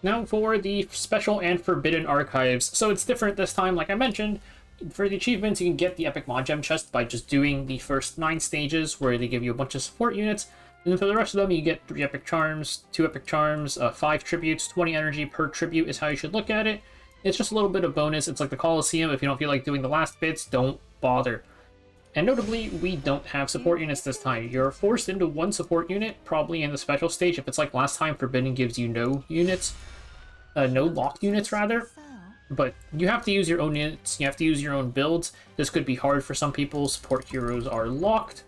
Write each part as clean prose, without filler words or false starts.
Now for the special and forbidden archives. So it's different this time, like I mentioned. For the achievements, you can get the epic mod gem chest by just doing the first 9 stages, where they give you a bunch of support units. And then for the rest of them, you get 3 epic charms, 2 epic charms, 5 tributes, 20 energy per tribute is how you should look at it. It's just a little bit of bonus. It's like the Coliseum. If you don't feel like doing the last bits, don't bother. And notably, we don't have support units this time. You're forced into 1 support unit, probably in the special stage. If it's like last time, Forbidden gives you no units. No locked units, rather. But you have to use your own units, you have to use your own builds. This could be hard for some people. Support heroes are locked.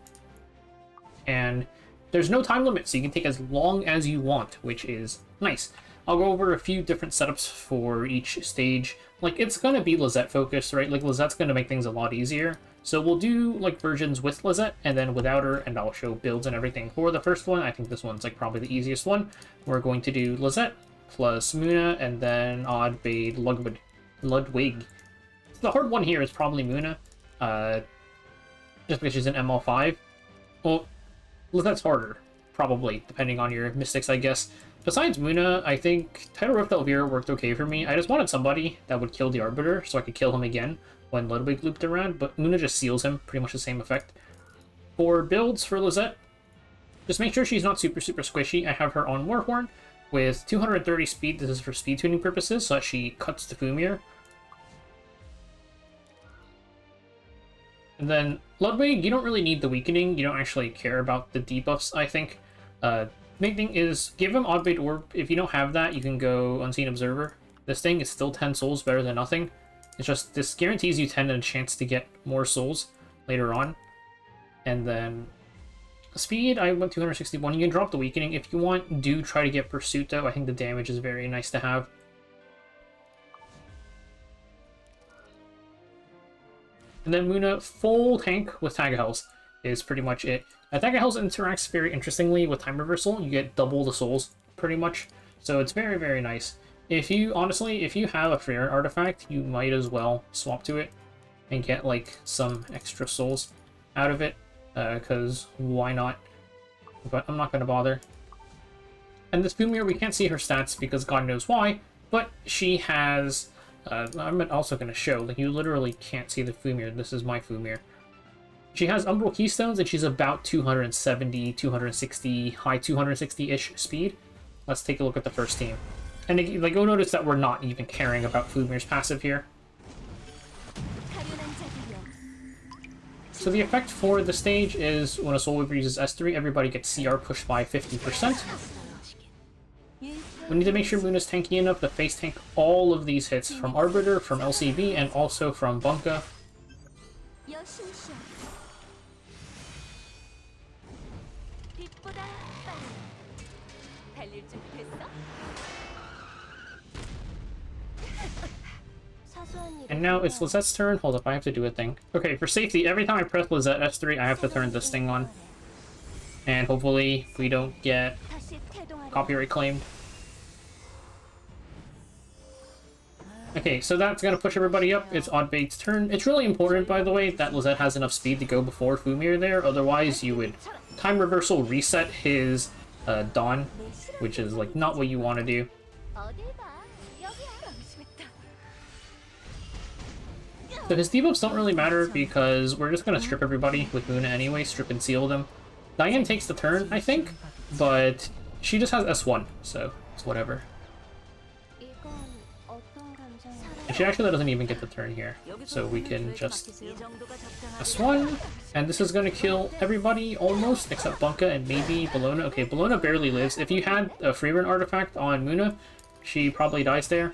And there's no time limit, so you can take as long as you want, which is nice. I'll go over a few different setups for each stage. Like, it's going to be Lisette focused, right? Like, Lisette's going to make things a lot easier. So we'll do, like, versions with Lisette and then without her, and I'll show builds and everything for the first one. I think this one's, like, probably the easiest one. We're going to do Lisette plus Muna, and then Oddbade Ludwig. The hard one here is probably Muna, just because she's an ML5. Well, Lisette's harder, probably, depending on your mystics, I guess. Besides Muna, I think Tidal Rift Elvira worked okay for me. I just wanted somebody that would kill the Arbiter, so I could kill him again when Ludwig looped around, but Muna just seals him, pretty much the same effect. For builds for Lisette, just make sure she's not super squishy. I have her on Warhorn with 230 speed. This is for speed tuning purposes, so that she cuts the Fumir. And then Ludwig, you don't really need the weakening. You don't actually care about the debuffs, I think. Main thing is give him Oddbait Orb. If you don't have that, you can go Unseen Observer. This thing is still 10 souls, better than nothing. It's just, this guarantees you 10 and a chance to get more souls later on. And then speed, I went 261. You can drop the weakening. If you want, do try to get Pursuit, though. I think the damage is very nice to have. And then Muna, full tank with Tag of Hells is pretty much it. Tag of Hells interacts very interestingly with Time Reversal. You get double the souls, pretty much. So it's very, very nice. If you, honestly, if you have a Freer artifact, you might as well swap to it and get, like, some extra souls out of it, because why not? But I'm not going to bother. And this Fumir, we can't see her stats because God knows why, but she has... I'm also going to show, like, you literally can't see the Fumir. This is my Fumir. She has Umbral Keystones, and she's about 270, 260, high 260-ish speed. Let's take a look at the first team. And, like, you'll notice that we're not even caring about Fumir's passive here. So the effect for the stage is when a Soul Weaver uses S3, everybody gets CR pushed by 50%. We need to make sure Muna's tanky enough to face tank all of these hits from Arbiter, from LCB, and also from Bunka. And now it's Lisette's turn. Hold up, I have to do a thing. Okay, for safety, every time I press Lisette S3, I have to turn this thing on. And hopefully we don't get copyright claimed. Okay, so that's gonna push everybody up. It's Oddbait's turn. It's really important, by the way, that Lisette has enough speed to go before Fumir there. Otherwise, you would Time Reversal reset his Dawn, which is, like, not what you want to do. So his debuffs don't really matter because we're just gonna strip everybody with Muna anyway, strip and seal them. Diane takes the turn, I think, but she just has S1, so it's whatever. And she actually doesn't even get the turn here, so we can just S1, and this is gonna kill everybody almost, except Bunka and maybe Bellona. Okay, Bellona barely lives. If you had a Freerun artifact on Muna, she probably dies there.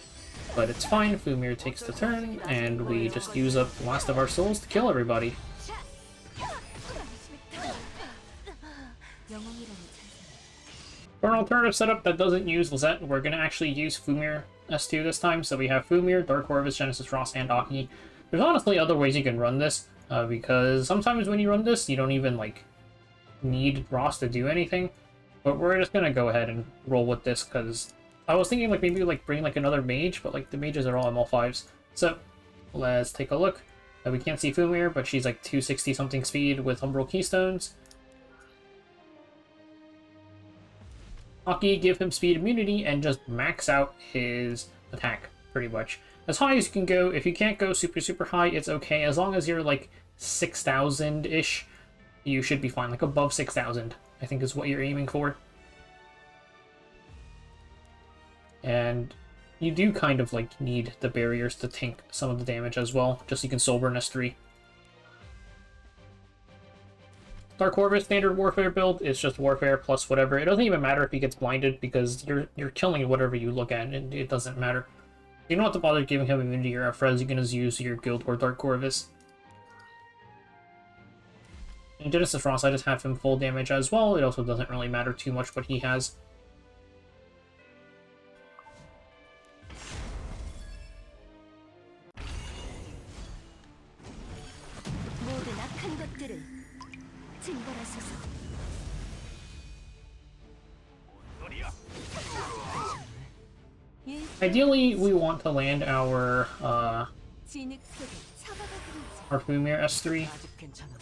But it's fine, Fumir takes the turn, and we just use up the last of our souls to kill everybody. For an alternative setup that doesn't use Lisette, we're going to actually use Fumir S2 this time. So we have Fumir, Dark Corvus, Genesis Frost, and Aki. There's honestly other ways you can run this, because sometimes when you run this, you don't even, like, need Ross to do anything. But we're just going to go ahead and roll with this, because I was thinking, like, maybe, like, bring, like, another mage, but, like, the mages are all ML5s. So, let's take a look. We can't see Fumir, but she's, like, 260-something speed with Umbral Keystones. Aki, give him speed immunity, and just max out his attack, pretty much. As high as you can go. If you can't go super, super high, it's okay. As long as you're like 6,000-ish, you should be fine. Like above 6,000, I think is what you're aiming for. And you do kind of like need the barriers to tank some of the damage as well, just so you can soul burn S3. Dark Corvus standard warfare build is just warfare plus whatever. It doesn't even matter if he gets blinded because you're killing whatever you look at, and it doesn't matter. You don't have to bother giving him immunity or Frez. You can just use your Guild or Dark Corvus. And Genesis Ross, I just have him full damage as well. It also doesn't really matter too much what he has. Ideally, we want to land our Fumir S3,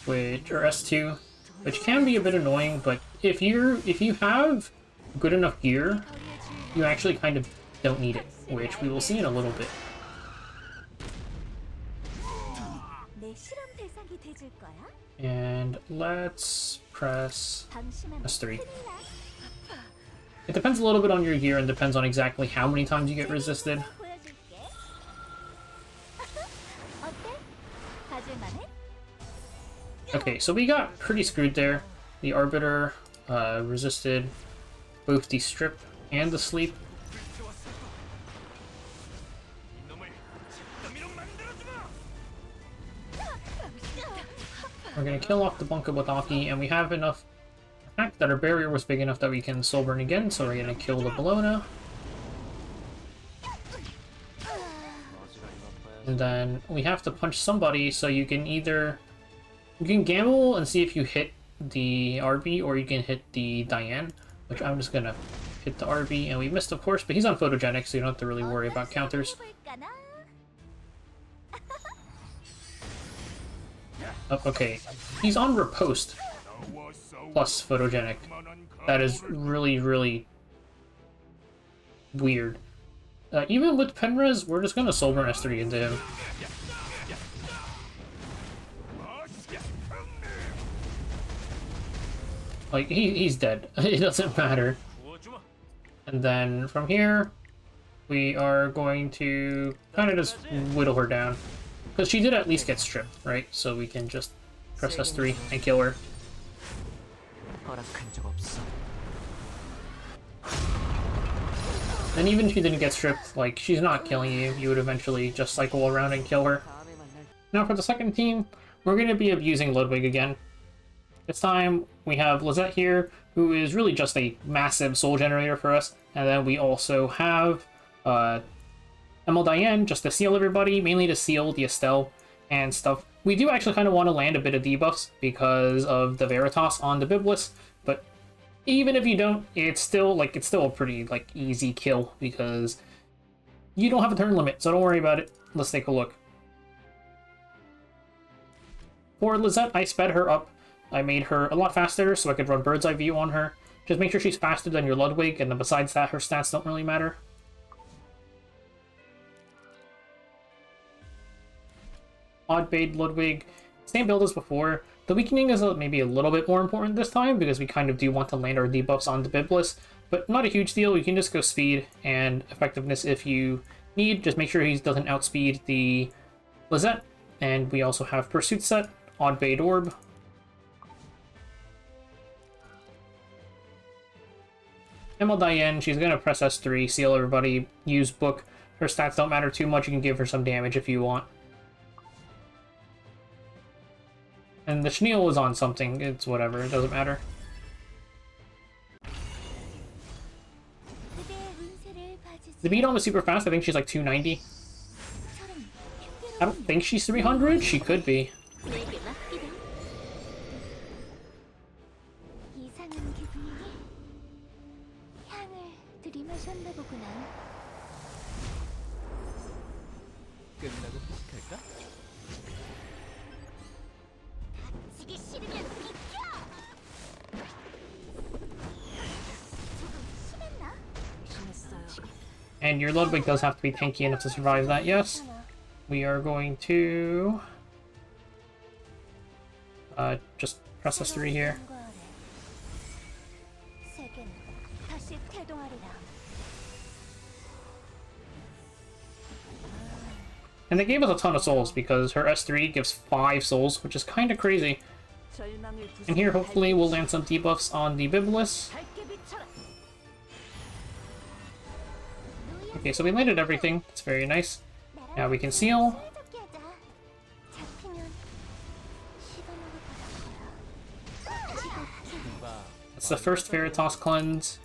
or S2, which can be a bit annoying, but if you have good enough gear, you actually kind of don't need it, which we will see in a little bit. And let's press S3. It depends a little bit on your gear and depends on exactly how many times you get resisted. Okay, so we got pretty screwed there. The Arbiter resisted both the Strip and the Sleep. We're gonna kill off the Bunka with Aki, and we have enough attack that our barrier was big enough that we can soul burn again, so we're gonna kill the Bologna. And then we have to punch somebody, so you can gamble and see if you hit the RB, or you can hit the Diane, which I'm just gonna hit the RB, and we missed of course, but he's on photogenic, so you don't have to really worry about counters. Oh, okay, he's on riposte plus photogenic. That is really, really weird. Even with Penrez, we're just gonna soul burn S3 into him. Like, he's dead. It doesn't matter. And then from here, we are going to kind of just whittle her down. Because she did at least get stripped, right? So we can just press S3 and kill her. And even if she didn't get stripped, like, she's not killing you. You would eventually just cycle around and kill her. Now for the second team, we're going to be abusing Ludwig again. This time, we have Lisette here, who is really just a massive soul generator for us. And then we also have Emil Diane, just to seal everybody, mainly to seal the Estelle and stuff. We do actually kind of want to land a bit of debuffs because of the Veritas on the Biblis, but even if you don't, it's still a pretty easy kill because you don't have a turn limit, so don't worry about it. Let's take a look. For Lisette, I sped her up. I made her a lot faster so I could run bird's eye view on her. Just make sure she's faster than your Ludwig, and then besides that, her stats don't really matter. Oddbait Ludwig, same build as before. The weakening is maybe a little bit more important this time because we kind of do want to land our debuffs on the Biblis, but not a huge deal. You can just go speed and effectiveness if you need. Just make sure he doesn't outspeed the Lisette. And we also have Pursuit Set, Oddbait Orb. Emil Diane, she's going to press S3, seal everybody, use Book. Her stats don't matter too much. You can give her some damage if you want. And the Schneel is on something. It's whatever. It doesn't matter. The beat-on was super fast. I think she's like 290. I don't think she's 300. She could be. And your Ludwig does have to be tanky enough to survive that, yes. We are going to... just press S3 here. And they gave us a ton of souls because her S3 gives 5 souls, which is kind of crazy. And here, hopefully, we'll land some debuffs on the Biblis. Okay, so we landed everything. It's very nice. Now we can seal. That's the first Veritas cleanse.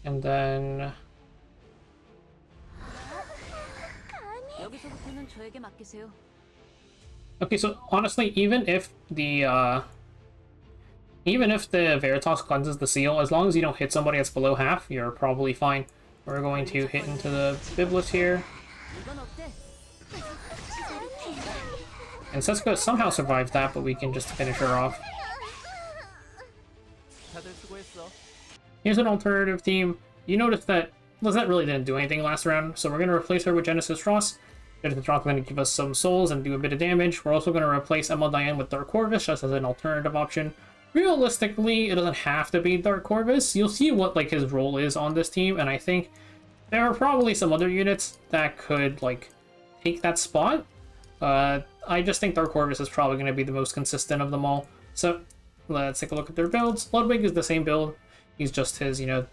And then... Okay, so honestly, even if the Veritas cleanses the seal, as long as you don't hit somebody that's below half, you're probably fine. We're going to hit into the Biblis here. And Setsuko somehow survived that, but we can just finish her off. Here's an alternative team. You notice that Lisette really didn't do anything last round, so we're going to replace her with Genesis Ross. Genesis Ross is going to give us some souls and do a bit of damage. We're also going to replace Emma Diane with Dark Corvus just as an alternative option. Realistically, it doesn't have to be Dark Corvus. You'll see what like his role is on this team, and I think there are probably some other units that could like take that spot. I just think Dark Corvus is probably going to be the most consistent of them all. So let's take a look at their builds. Ludwig is the same build. He's just his, you know,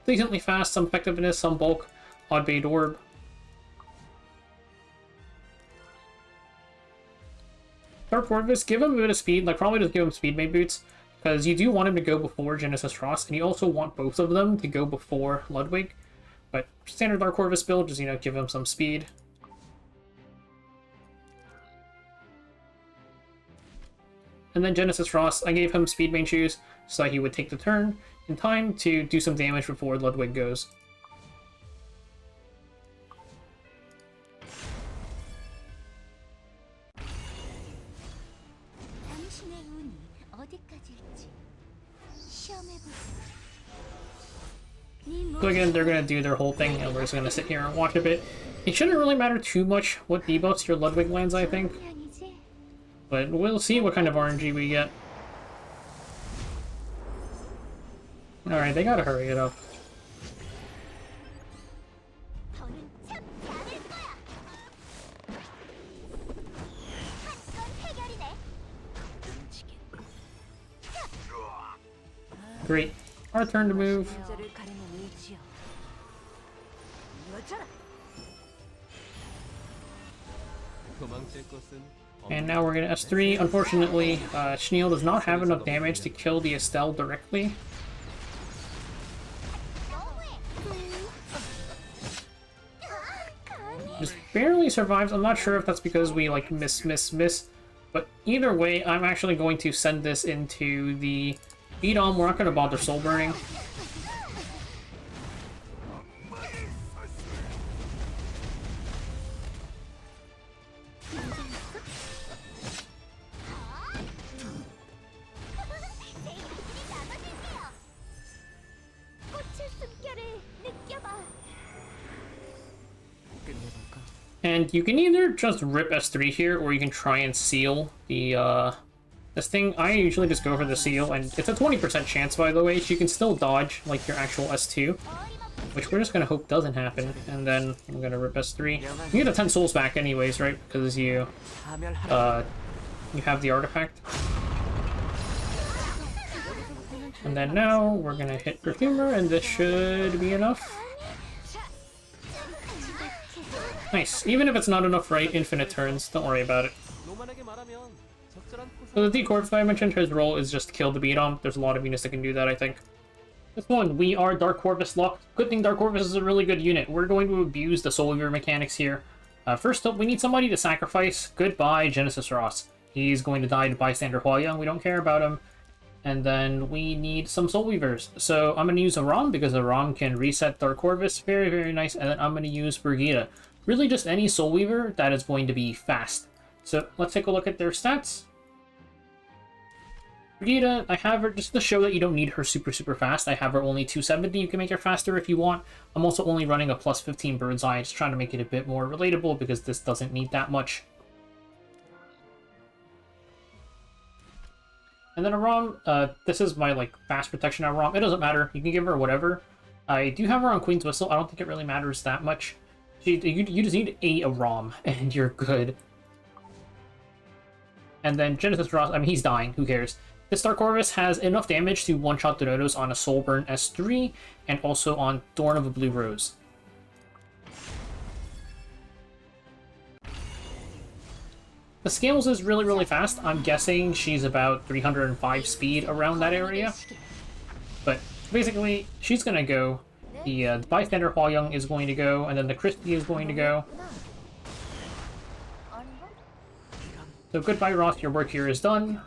decently fast, some effectiveness, some bulk, odd bait orb. Dark Corvus, give him a bit of speed, like probably just give him speed made boots, because you do want him to go before Genesis Ross, and you also want both of them to go before Ludwig. But standard Dark Corvus build, just, you know, give him some speed. And then Genesis Ross, I gave him speed main shoes so that he would take the turn in time to do some damage before Ludwig goes. So again, they're going to do their whole thing, and we're just going to sit here and watch a bit. It shouldn't really matter too much what debuffs your Ludwig lands, I think. But we'll see what kind of RNG we get. Alright, they gotta hurry it up. Great. Our turn to move. And now we're going to S3. Unfortunately, Schneel does not have enough damage to kill the Estelle directly. Just barely survives. I'm not sure if that's because we like miss. But either way, I'm actually going to send this into the Beat-On. We're not going to bother soul burning. And you can either just rip S3 here, or you can try and seal the, this thing. I usually just go for the seal, and it's a 20% chance, by the way, so you can still dodge, like, your actual S2, which we're just gonna hope doesn't happen, and then I'm gonna rip S3. You get the 10 souls back anyways, right, because you have the artifact. And then now, we're gonna hit Perfumer, and this should be enough. Nice. Even if it's not enough for infinite turns, don't worry about it. So the D-Corp that I mentioned, his role is just to kill the Beat-On. There's a lot of units that can do that, I think. This one, we are Dark Corvus locked. Good thing Dark Corvus is a really good unit. We're going to abuse the Soul Weaver mechanics here. First up, we need somebody to sacrifice. Goodbye, Genesis Ross. He's going to die to bystander Hua Young. We don't care about him. And then we need some Soul Weavers. So I'm going to use Aram because Aram can reset Dark Corvus. Very, very nice. And then I'm going to use Brigida. Really just any Soul Weaver that is going to be fast. So let's take a look at their stats. Brigida, I have her just to show that you don't need her super, super fast. I have her only 270. You can make her faster if you want. I'm also only running a plus 15 Bird's Eye, just trying to make it a bit more relatable because this doesn't need that much. And then Aram, this is my like fast protection Aram. It doesn't matter. You can give her whatever. I do have her on Queen's Whistle. I don't think it really matters that much. You just need a Aram and you're good. And then Genesis Ross, I mean, he's dying. Who cares? This Dark Corvus has enough damage to one-shot the Dodos on a Soulburn S3 and also on Thorn of a Blue Rose. The Scales is really, really fast. I'm guessing she's about 305 speed around that area. But basically, she's going to go. The Bystander Hwayoung is going to go, and then the Christie is going to go. So goodbye, Roth. Your work here is done.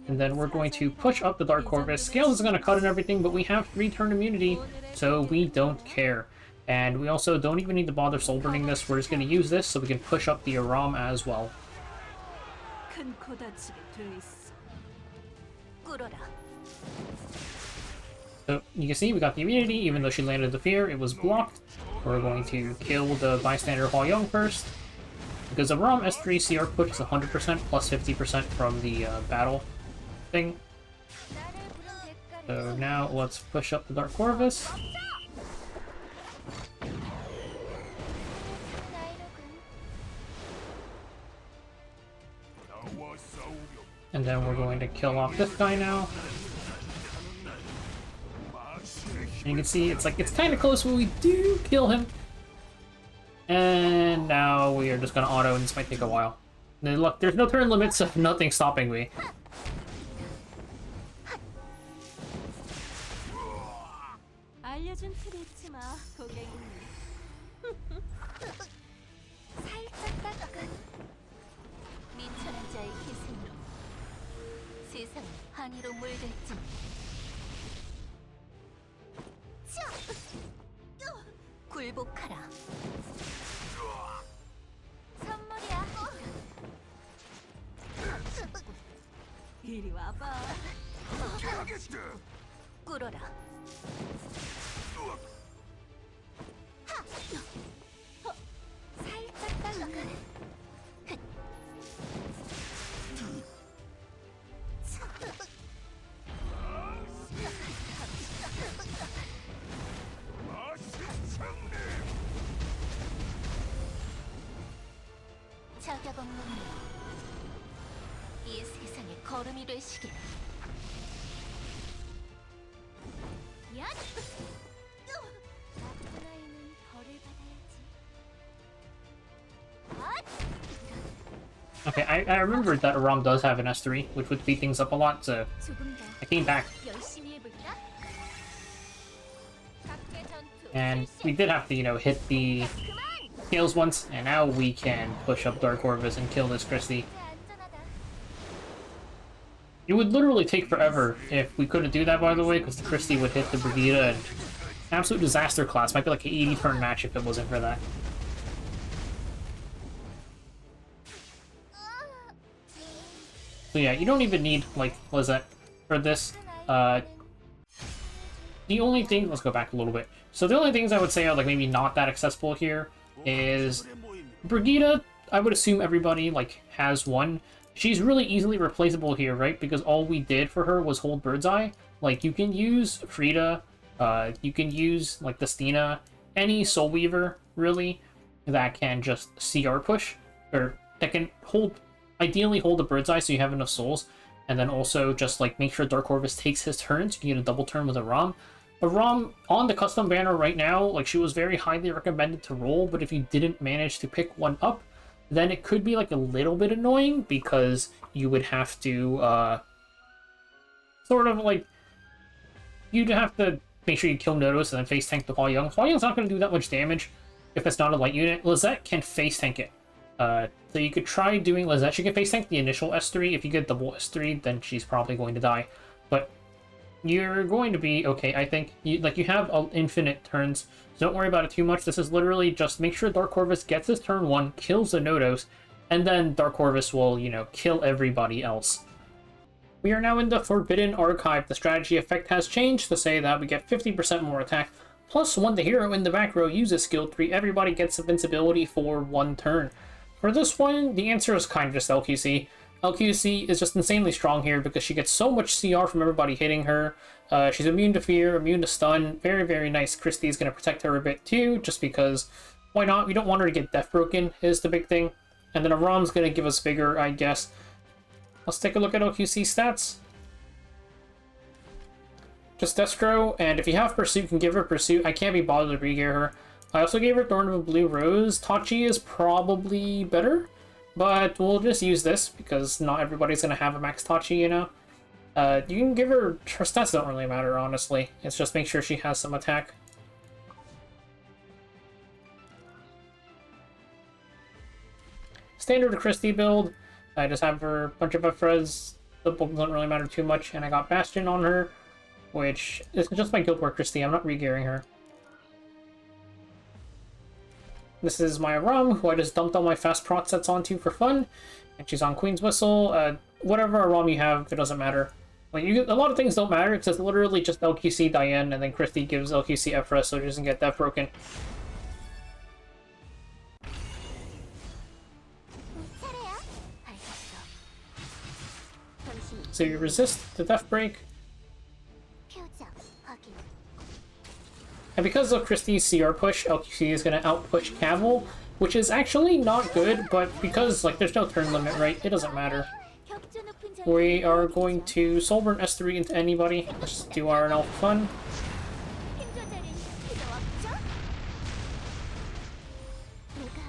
And then we're going to push up the Dark Corvus. Scales is going to cut and everything, but we have 3-turn immunity, so we don't care. And we also don't even need to bother soul burning this. We're just going to use this so we can push up the Aram as well. So you can see we got the immunity, even though she landed the fear, it was blocked. We're going to kill the Bystander Hwayoung first. Because Aram S3 CR push is 100% plus 50% from the battle thing. So now let's push up the Dark Corvus. And then we're going to kill off this guy now. And you can see it's like it's kind of close when we do kill him. And now we are just going to auto, and this might take a while. And look, there's no turn limit, so nothing's stopping me. Okay, I remembered that Aram does have an S3, which would speed things up a lot, so I came back. And we did have to, you know, hit the scales once, and now we can push up Dark Corvus and kill this Christie. It would literally take forever if we couldn't do that, by the way, because the Christie would hit the Brigida, and absolute disaster class. Might be like an 80-turn match if it wasn't for that. So yeah, you don't even need, like, Lisette for this. The only thing, let's go back a little bit. So the only things I would say are, like, maybe not that accessible here is Brigida. I would assume everybody, like, has one. She's really easily replaceable here, right? Because all we did for her was hold Bird's Eye. Like, you can use Frida, you can use, like, the Stina, any Soul Weaver, really, that can just CR push, or that can hold, ideally hold the Bird's Eye so you have enough souls, and then also just, like, make sure Dark Corvus takes his turn so you can get a double turn with Aram. Aram, on the custom banner right now, like, she was very highly recommended to roll, but if you didn't manage to pick one up, then it could be, like, a little bit annoying, because you would have to, sort of, like, you'd have to make sure you kill Nodos and then face tank the Hwayoung. Hwayoung's not going to do that much damage if it's not a light unit. Lisette can face tank it. So you could try doing Lisette. She can face tank the initial S3. If you get double S3, then she's probably going to die. But you're going to be okay, I think. You have infinite turns, so don't worry about it too much. This is literally just make sure Dark Corvus gets his turn 1, kills the Nodos, and then Dark Corvus will, kill everybody else. We are now in the Forbidden Archive. The strategy effect has changed to say that we get 50% more attack, plus when the hero in the back row uses skill 3, everybody gets invincibility for 1 turn. For this one, the answer is kind of just LQC. LQC is just insanely strong here because she gets so much CR from everybody hitting her. She's immune to fear, immune to stun. Very, very nice. Christie is going to protect her a bit too, just because why not? We don't want her to get death broken is the big thing. And then Aram's going to give us vigor, I guess. Let's take a look at LQC stats. Just Destro, and if you have Pursuit, you can give her Pursuit. I can't be bothered to re-gear her. I also gave her Thorn of a Blue Rose. Tachi is probably better, but we'll just use this because not everybody's going to have a max Tachi, you know? You can give her... Her stats don't really matter, honestly. It's just make sure she has some attack. Standard Christie build. I just have her a bunch of Efres. The book doesn't really matter too much, and I got Bastion on her, which is just my Guild War Christie. I'm not re-gearing her. This is my Aram, who I just dumped all my fast prot sets onto for fun, and she's on Queen's Whistle. Whatever Aram you have, it doesn't matter. Like a lot of things don't matter. It's just literally just LQC Diane, and then Christie gives LQC Efres, so it doesn't get that broken. So you resist the Death Break. And because of Christie's CR push, LQC is going to outpush Cavil, which is actually not good, but because there's no turn limit, right? It doesn't matter. We are going to Soulburn S3 into anybody. Let's do RNL for fun.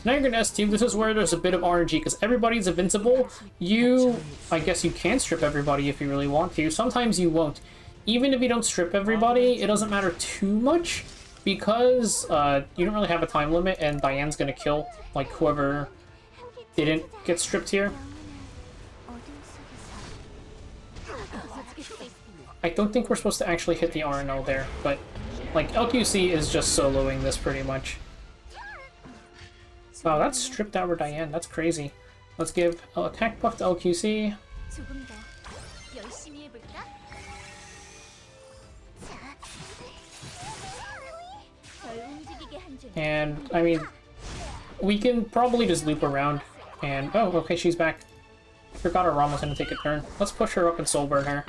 Now you're going to S2. This is where there's a bit of RNG, because everybody's invincible. I guess you can strip everybody if you really want to. Sometimes you won't. Even if you don't strip everybody, it doesn't matter too much, because you don't really have a time limit, and Diane's going to kill whoever didn't get stripped here. I don't think we're supposed to actually hit the RNL there, but LQC is just soloing this pretty much. Wow, that's stripped our Diane. That's crazy. Let's give attack buff to LQC. And, I mean, we can probably just loop around and... Oh, okay, she's back. Forgot Aram was going to take a turn. Let's push her up and Soulburn her.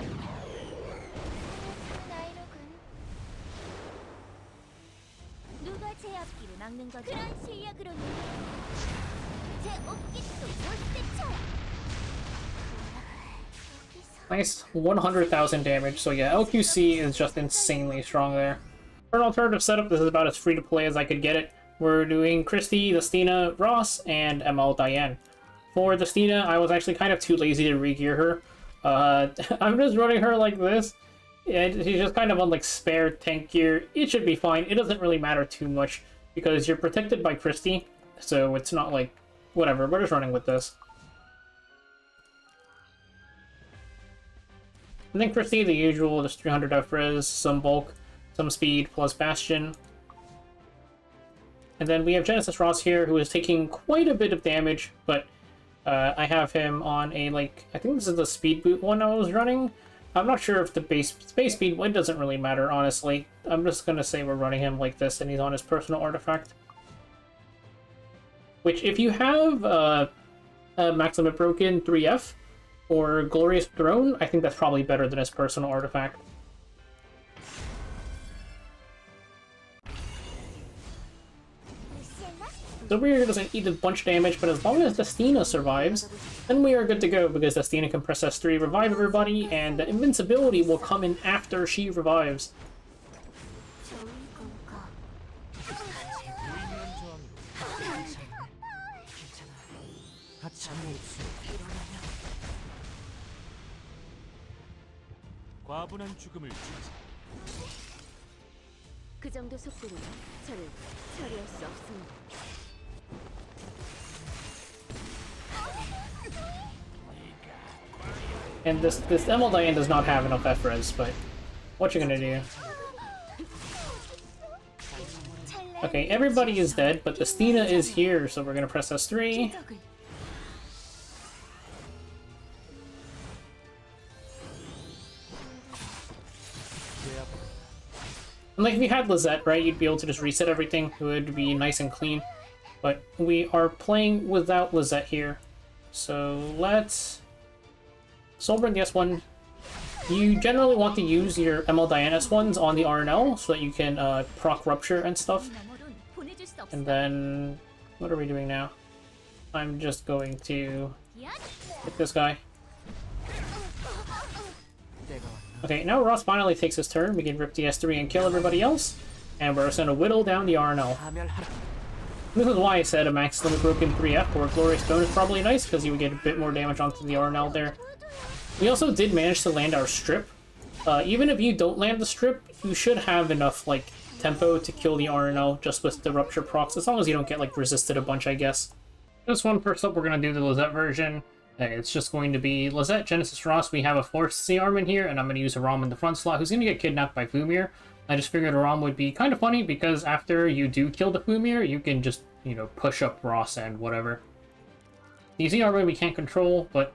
Nice 100,000 damage. So yeah, LQC is just insanely strong there. For an alternative setup, this is about as free to play as I could get it. We're doing Christie, Destina, Ross, and ML Diane. For Destina, I was actually kind of too lazy to re-gear her. I'm just running her like this. And she's just kind of on spare tank gear. It should be fine. It doesn't really matter too much because you're protected by Christie. So it's not whatever, we're just running with this. And then Christie, the usual, just 300 F-Res, some bulk, some speed, plus Bastion. And then we have Genesis Ross here, who is taking quite a bit of damage, but I have him on a, I think this is the speed boot one I was running. I'm not sure if the base speed, it doesn't really matter, honestly. I'm just going to say we're running him like this, and he's on his personal artifact. Which, if you have a Max Limit Broken 3F, or Glorious Throne, I think that's probably better than his personal artifact. So Rear doesn't eat a bunch of damage, but as long as Destina survives, then we are good to go, because Destina can press S3, revive everybody, and the invincibility will come in after she revives. 그 정도 속도로 저를 처리할 수 없습니다. And this Emerald Diane does not have enough F-res, but what you gonna do? Okay, everybody is dead, but the Stina is here, so we're gonna press S3. And like if you had Lisette, right, you'd be able to just reset everything. It would be nice and clean. But we are playing without Lisette here. So let's Soulburn the S1. You generally want to use your ML Diane S1s on the RNL so that you can proc Rupture and stuff. And then, what are we doing now? I'm just going to hit this guy. Okay, now Ross finally takes his turn. We can rip the S3 and kill everybody else. And we're just going to whittle down the RNL. This is why I said a max limit broken 3F or a Glorious Stone is probably nice, because you would get a bit more damage onto the RNL there. We also did manage to land our strip. Even if you don't land the strip, you should have enough, like, tempo to kill the RNL just with the Rupture procs, as long as you don't get, like, resisted a bunch, I guess. This one, first up, we're going to do the Lisette version. It's just going to be Lisette, Genesis Ross. We have a Force C-Arm in here, and I'm going to use a Rom in the front slot, who's going to get kidnapped by Fumir. I just figured a Rom would be kind of funny, because after you do kill the Fumir, you can just, you know, push up Ross and whatever. The Z-Arm we can't control, but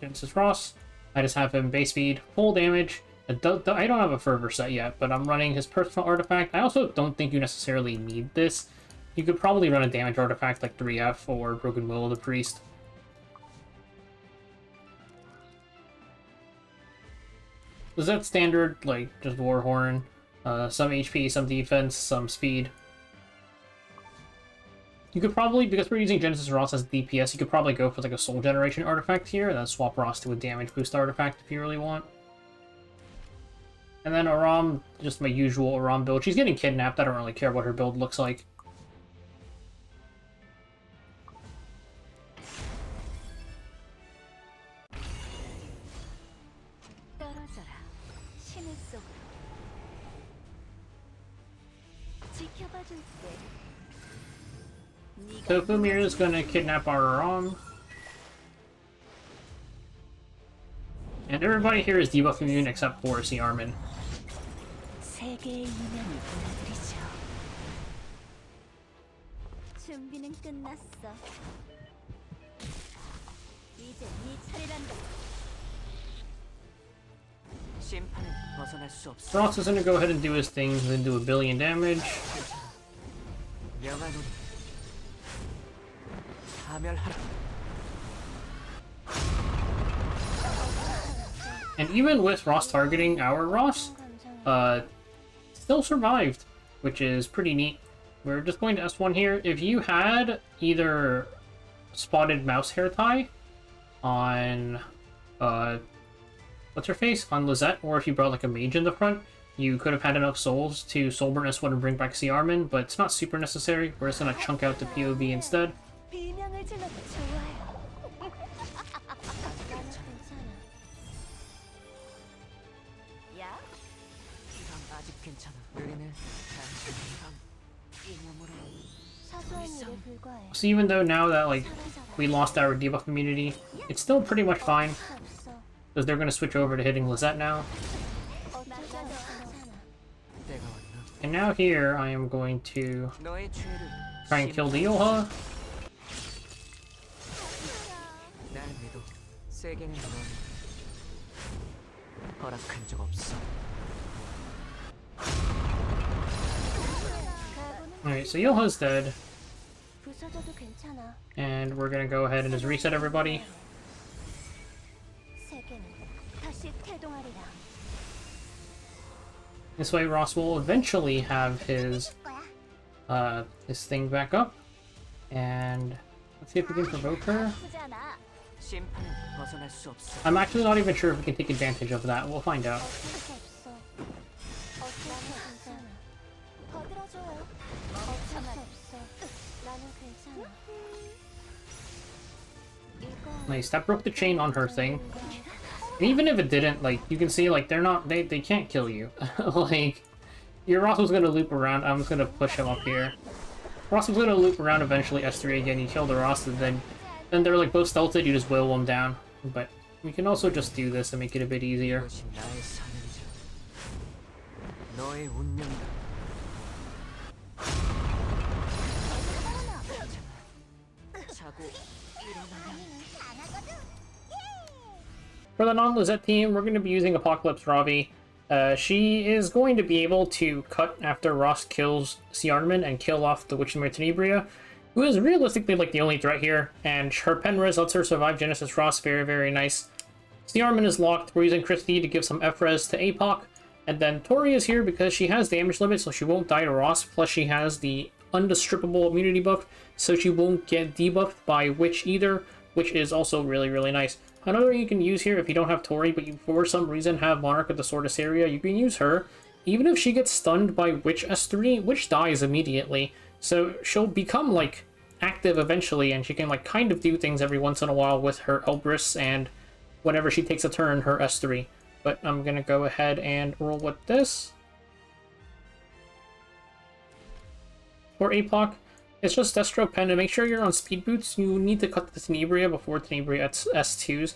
Genesis Ross, I just have him base speed, full damage. I don't have a Fervor set yet, but I'm running his personal artifact. I also don't think you necessarily need this. You could probably run a damage artifact like 3F or Broken Will of the Priest. Is that standard, like, just Warhorn? Some HP, some defense, some speed. You could probably, because we're using Genesis Ross as DPS, you could probably go for like a Soul Generation artifact here, and then swap Ross to a damage boost artifact if you really want. And then Aram, just my usual Aram build. She's getting kidnapped, I don't really care what her build looks like. So Fumir is going to kidnap our Aram. And everybody here is debuff immune except for C. Armin. Ross is going to go ahead and do his things and then do a billion damage. And even with Ross targeting our Ross, still survived, which is pretty neat. We're just going to S1 here. If you had either spotted mouse hair tie on, what's her face? On Lisette, or if you brought like a mage in the front, you could have had enough souls to Soulburn S1 and bring back C. Armin, but it's not super necessary. We're just going to chunk out the POV instead. So even though now that like we lost our debuff immunity, it's still pretty much fine, because they're going to switch over to hitting Lisette now. And now here I am going to try and kill the Yoha. Alright, so Yoha's dead. And we're gonna go ahead and just reset everybody. This way Ross will eventually have his thing back up. And let's see if we can provoke her. I'm actually not even sure if we can take advantage of that. We'll find out. Nice, that broke the chain on her thing. And even if it didn't, like, you can see, like, they can't kill you. Like, your Ross was gonna loop around. I'm just gonna push him up here. Ross was gonna loop around eventually, S3 again, you kill the Ross, and then they're, like, both stealthed, you just will them down. But We can also just do this and make it a bit easier. 이것이 나의 사는 줄. 너의 운명이다. 자고 일어나면 For the Non-Lisette team, we're going to be using Apocalypse Ravi. She is going to be able to cut after Ross kills Ciarman and kill off the Witchmere Tenebria, who is realistically like the only threat here, and her Penres lets her survive Genesis Ross. Very, very nice. Ciarman is locked. We're using Christie to give some F-res to APOC, and then Tori is here because she has damage limit, so she won't die to Ross, plus she has the undestrippable immunity buff, so she won't get debuffed by Witch either, which is also really, really nice. Another you can use here if you don't have Tori, but you for some reason have Monarch of the Sword Assyria, you can use her. Even if she gets stunned by Witch S3, Witch dies immediately, so she'll become, like, active eventually, and she can, like, kind of do things every once in a while with her Elbrus, and whenever she takes a turn, her S3. But I'm gonna go ahead and roll with this. For APOC, it's just Deathstroke Pen. To make sure you're on speed boots, you need to cut the Tenebria before Tenebria S2s,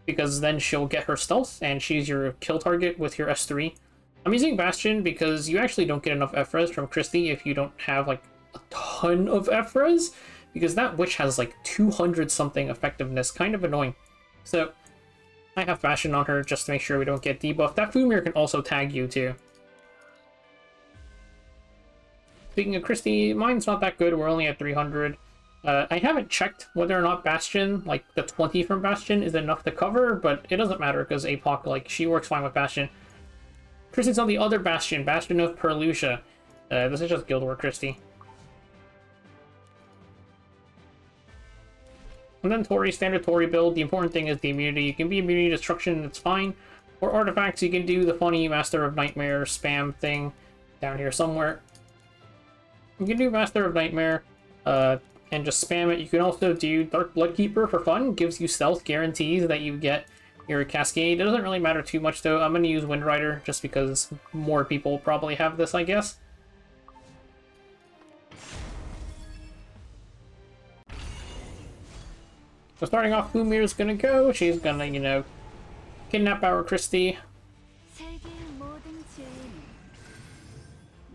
because then she'll get her stealth, and she's your kill target with your S3. I'm using Bastion because you actually don't get enough F-res from Christie if you don't have, like, a ton of F-res, because that witch has, like, 200-something effectiveness. Kind of annoying. So, I have Bastion on her just to make sure we don't get debuffed. That Fumir can also tag you, too. Speaking of Christie, mine's not that good. We're only at 300. I haven't checked whether or not Bastion, like the 20 from Bastion, is enough to cover, but it doesn't matter because APOC, like, she works fine with Bastion. Christie's on the other Bastion, Bastion of Perlucia. This is just Guild War Christie. And then Tori, standard Tori build. The important thing is the immunity. You can be immunity destruction, it's fine. Or artifacts, you can do the funny Master of Nightmare spam thing down here somewhere. You can do Master of Nightmare and just spam it. You can also do Dark Bloodkeeper for fun. Gives you stealth, guarantees that you get your Cascade. It doesn't really matter too much though. I'm going to use Windrider just because more people probably have this, I guess. So starting off, Fumir's going to go. She's going to, you know, kidnap our Christie. 세계의 모든 죄는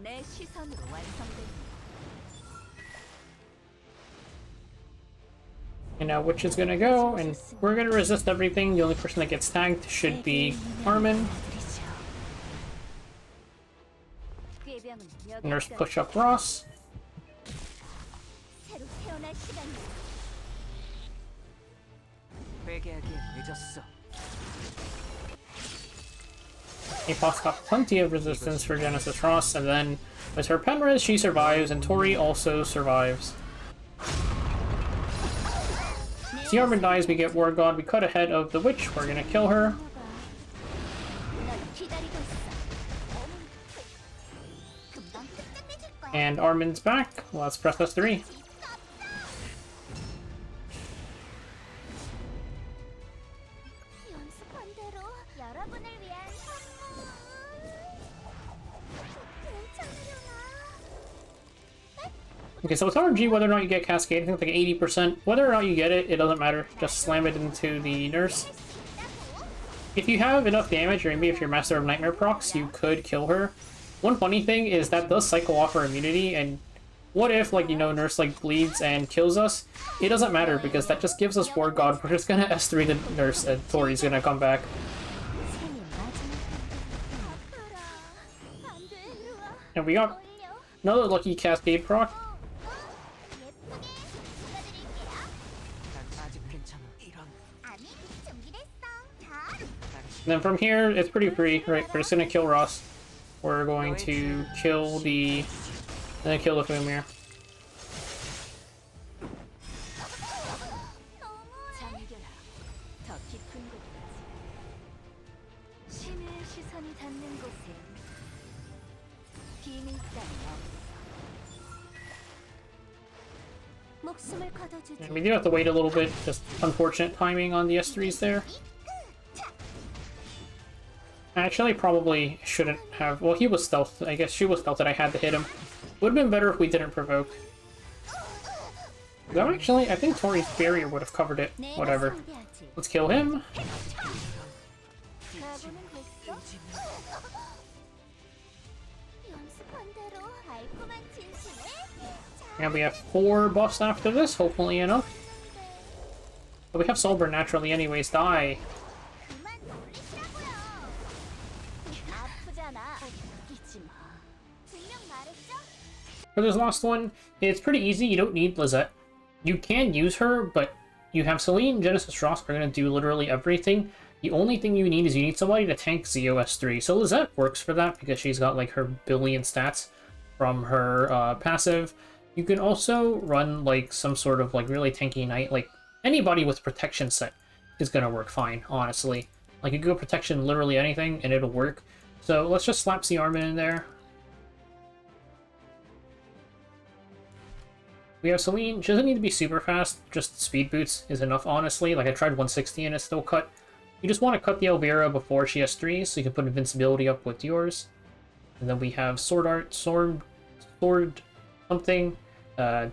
내 시선으로 완성됩니다. And now Witch is gonna go, and we're gonna resist everything. The only person that gets tagged should be Armin. Nurse push up Ross. 새로 태어날 시간이다. 회개하기엔 늦었어. APOC's got plenty of resistance for Genesis Ross, and then with her Penres, she survives, and Tori also survives. Ciarman dies, we get War God, we cut ahead of the Witch, we're gonna kill her. 널 기다리고 있어. 금방 끝내줄 거야. And Armin's back. Let's press S3. 연습한 대로 여러분을 위한 선물. 괜찮으려나? Okay, so it's RNG whether or not you get Cascade. I think it's like 80%. Whether or not you get it, it doesn't matter. Just slam it into the Nurse. If you have enough damage, or maybe if you're Master of Nightmare procs, you could kill her. One funny thing is that does cycle off her immunity, and what if, like, you know, Nurse, like, bleeds and kills us? It doesn't matter, because that just gives us War God. We're just gonna S3 the Nurse, and Tori's gonna come back. 생일 마지막 아파라. 안 돼, 일로 와. And we got another lucky Cascade proc. 예쁘게 찍어드릴게요. 난 아직 괜찮아. 이런. 아니, 준비됐어. 자, And then from here, it's pretty free, right? We're just gonna kill Ross. We're going to kill the... and then kill the Fumir. 잠겨라. 더 깊은 곳까지. 신의 시선이 닿는 곳에 비밀 따위 없어. 목숨을 거둬주지. And we do have to wait a little bit, just unfortunate timing on the S3s there. Actually, probably shouldn't have... well, he was stealth. I guess she was stealth that I had to hit him. Would have been better if we didn't provoke. No, actually, I think Tori's barrier would have covered it. 내가 Whatever. 상대하지. Let's kill him. 각오는 됐어? 연습한 대로 달콤한 진심을 And we have 4 buffs after this, hopefully enough. But we have Solburn naturally anyways, die. 그만 놀리시라고요. 아프잖아. 웃기지 마. 분명 말했죠? For this last one, it's pretty easy. You don't need Lisette. You can use her, but you have Celine, Genesis Ross are going to do literally everything. The only thing you need is you need somebody to tank ZOS3. So Lisette works for that because she's got like her billion stats from her passive. You can also run like some sort of like really tanky knight. Like anybody with protection set is going to work fine, honestly. Like you can go protection literally anything and it'll work. So let's just slap C Armin in there. We have Celine. She doesn't need to be super fast. Just speed boots is enough, honestly. Like I tried 160 and it's still cut. You just want to cut the Elvira before she has 3, so you can put invincibility up with yours. And then we have Sword Art, Sword something. The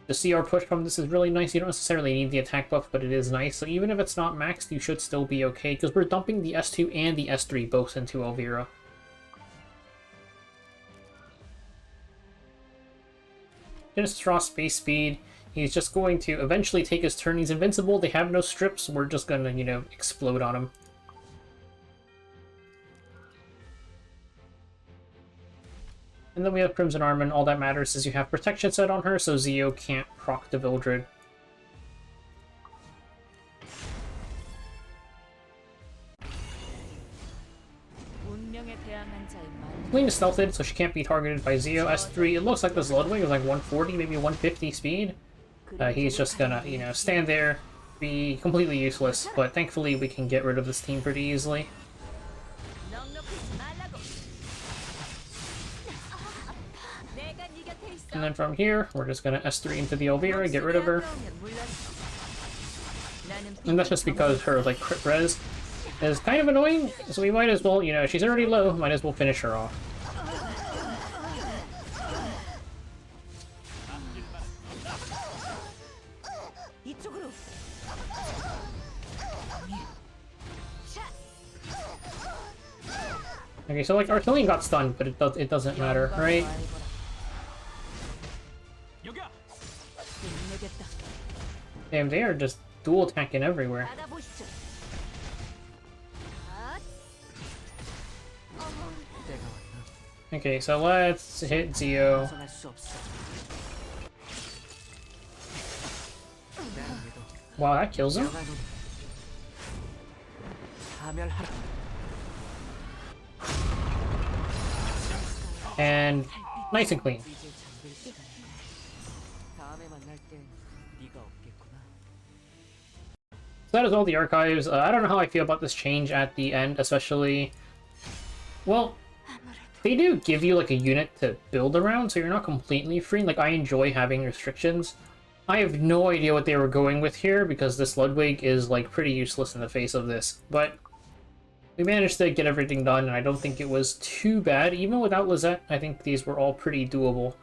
CR push from this is really nice. You don't necessarily need the attack buff, but it is nice. So even if it's not maxed, you should still be okay, because we're dumping the S2 and the S3 both into Elvira. Genesis Ross space speed. He's just going to eventually take his turn. He's invincible. They have no strips. We're just gonna, you know, explode on him. And then we have Crimson Armin. All that matters is you have protection set on her, so Zio can't proc the Vildred. Celine is stealthed, so she can't be targeted by Zio. S3, it looks like this Ludwig is like 140, maybe 150 speed. He's just gonna, you know, stand there, be completely useless, but thankfully we can get rid of this team pretty easily. And then from here, we're just gonna S3 into the Elvira, get rid of her. And that's just because her, like, crit res is kind of annoying, so we might as well, you know, she's already low, might as well finish her off. Okay, so like Artillery got stunned, but it doesn't matter, right? Damn, they are just dual attacking everywhere. Okay, so let's hit Zio. Wow, that kills him. And nice and clean. So that is all the archives. I don't know how I feel about this change at the end, especially... Well, they do give you like a unit to build around, so you're not completely free. Like, I enjoy having restrictions. I have no idea what they were going with here, because this Ludwig is like pretty useless in the face of this. But we managed to get everything done, and I don't think it was too bad. Even without Lisette, I think these were all pretty doable.